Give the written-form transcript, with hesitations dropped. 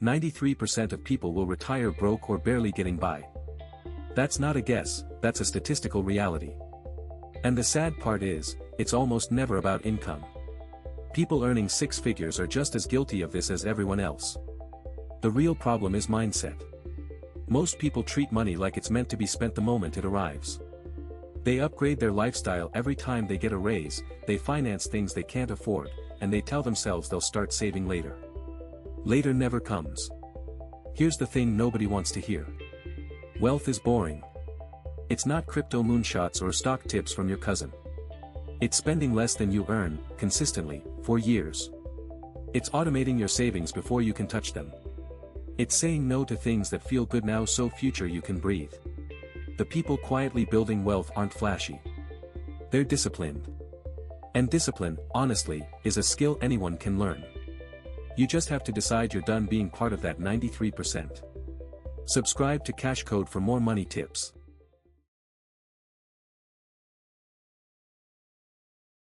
93% of people will retire broke or barely getting by. That's not a guess, that's a statistical reality. And the sad part is, it's almost never about income. People earning six figures are just as guilty of this as everyone else. The real problem is mindset. Most people treat money like it's meant to be spent the moment it arrives. They upgrade their lifestyle every time they get a raise, they finance things they can't afford, and they tell themselves they'll start saving later. Later never comes. Here's the thing nobody wants to hear. Wealth is boring. It's not crypto moonshots or stock tips from your cousin. It's spending less than you earn, consistently, for years. It's automating your savings before you can touch them. It's saying no to things that feel good now so future you can breathe. The people quietly building wealth aren't flashy. They're disciplined. And discipline, honestly, is a skill anyone can learn. You just have to decide you're done being part of that 93%. Subscribe to CashCode for more money tips.